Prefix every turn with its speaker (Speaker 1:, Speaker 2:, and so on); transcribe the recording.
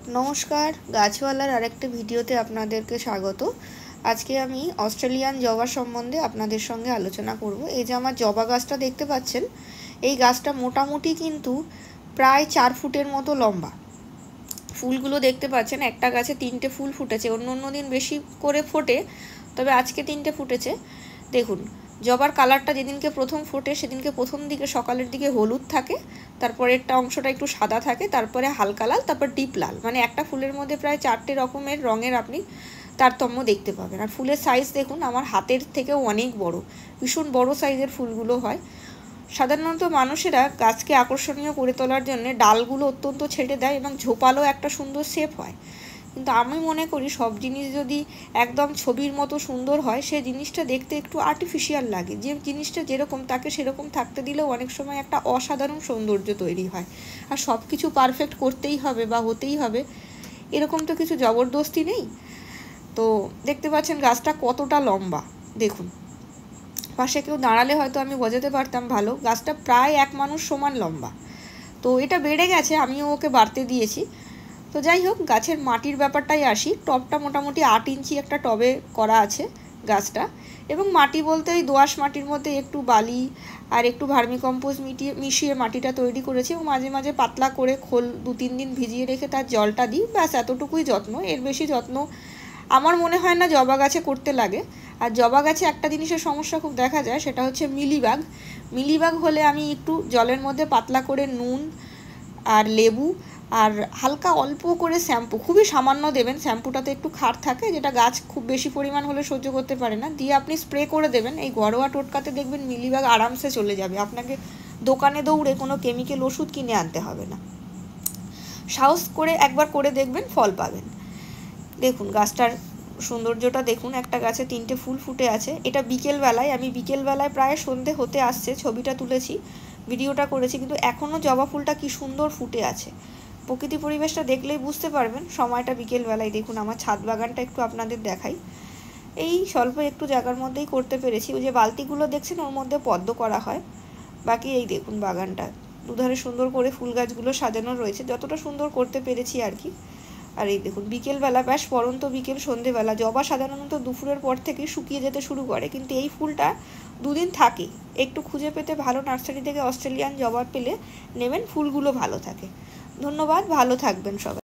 Speaker 1: নমস্কার, গাছওয়ালার আরেকটা ভিডিওতে আপনাদেরকে স্বাগত। আজকে আমি অস্ট্রেলিয়ান জবা সম্বন্ধে আপনাদের সঙ্গে আলোচনা করব। এই যে আমার জবা গাছটা দেখতে পাচ্ছেন, এই গাছটা মোটামুটি কিন্তু প্রায় 4 ফুটের মতো লম্বা। ফুলগুলো দেখতে পাচ্ছেন, একটা গাছে 3টে ফুল ফুটেছে। অন্য দিন বেশি করে ফোটে, তবে আজকে 3টে ফুটেছে। দেখুন, জবার কালারটা যেদিনকে প্রথম ফোটে সেদিনকে প্রথম দিকে সকালের দিকে হলুদ থাকে, তারপরে একটা অংশটা একটু সাদা থাকে, তারপরে হালকা লাল, তারপর ডিপ লাল। মানে একটা ফুলের মধ্যে প্রায় 4টে রকমের রঙের আপনি তারতম্য দেখতে পাবেন। আর ফুলের সাইজ দেখুন, আমার হাতের থেকেও অনেক বড়, ভীষণ বড় সাইজের ফুলগুলো হয়। সাধারণত মানুষেরা গাছকে আকর্ষণীয় করে তোলার জন্য ডালগুলো অত্যন্ত ছেড়ে দেয় এবং ঝোপালো একটা সুন্দর শেপ হয়। কিন্তু আমি মনে করি সব জিনিস যদি একদম ছবির মতো সুন্দর হয়, সে জিনিসটা দেখতে একটু আর্টিফিশিয়াল লাগে। যে জিনিসটা যেরকম তাকে সেরকম থাকতে দিলেও অনেক সময় একটা অসাধারণ সৌন্দর্য তৈরি হয়। আর সব কিছু পারফেক্ট করতেই হবে বা হতেই হবে এরকম তো কিছু জবরদস্তি নেই। তো দেখতে পাচ্ছেন গাছটা কতটা লম্বা। দেখুন, পাশে কেউ দাঁড়ালে হয়তো আমি বোঝাতে পারতাম ভালো। গাছটা প্রায় এক মানুষ সমান লম্বা। তো এটা বেড়ে গেছে, আমিও ওকে বাড়তে দিয়েছি। তো যাই হোক, গাছের মাটির ব্যাপারটাই আসি। টবটা মোটামুটি 8 ইঞ্চি একটা টবে করা আছে গাছটা। এবং মাটি বলতে ওই দোআঁশ মাটির মধ্যে একটু বালি আর একটু ভার্মিকম্পোস্ট মিশিয়ে মাটিটা তৈরি করেছি। এবং মাঝে মাঝে পাতলা করে খোল 2-3 দিন ভিজিয়ে রেখে তার জলটা দিই, ব্যাস এতটুকুই যত্ন। এর বেশি যত্ন আমার মনে হয় না জবা গাছে করতে লাগে। আর জবা গাছে একটা জিনিসের সমস্যা খুব দেখা যায়, সেটা হচ্ছে মিলিবাগ। মিলিবাগ হলে আমি একটু জলের মধ্যে পাতলা করে নুন আর লেবু আর হালকা অল্প করে শ্যাম্পু, খুবই সামান্য দেবেন, শ্যাম্পুটাতে একটু ক্ষার থাকে, যেটা গাছ খুব বেশি পরিমাণ হলে সহ্য করতে পারে না, দিয়ে আপনি স্প্রে করে দেবেন। এই ঘরোয়া টোটকাতে দেখবেন মিলিবাগ আরামসে চলে যাবে। আপনাকে দোকানে দৌড়ে কোনো কেমিক্যাল ওষুধ কিনে আনতে হবে না। সাহস করে একবার করে দেখবেন, ফল পাবেন। দেখুন গাছটার সৌন্দর্যটা দেখুন, একটা গাছে 3টে ফুল ফুটে আছে। এটা বিকেলবেলায়, আমি বিকেলবেলায় প্রায় সন্ধে হতে আসছে ছবিটা তুলেছি, ভিডিওটা করেছি, কিন্তু এখনও জবা ফুলটা কি সুন্দর ফুটে আছে। প্রকৃতি পরিবেশটা দেখলেই বুঝতে পারবেন। সময়টা বিকেলবেলায়। দেখুন আমার ছাদ বাগানটা একটু আপনাদের দেখাই। এই স্বল্প একটু জায়গার মধ্যেই করতে পেরেছি। ওই যে বালতিগুলো দেখছেন, ওর মধ্যে পদ্ম করা হয়। বাকি এই দেখুন বাগানটা দুধারে সুন্দর করে ফুল গাছগুলো সাজানো রয়েছে, যতটা সুন্দর করতে পেরেছি আর কি। আর এই দেখুন বিকেলবেলা, বেশ পরন্ত বিকেল, সন্ধেবেলা। জবা সাধারণত দুপুরের পর থেকে শুকিয়ে যেতে শুরু করে, কিন্তু এই ফুলটা 2 দিন থাকে। একটু খুঁজে পেতে ভালো নার্সারি থেকে অস্ট্রেলিয়ান জবা পেলে নেবেন, ফুলগুলো ভালো থাকে। ধন্যবাদ, ভালো থাকবেন সবাই।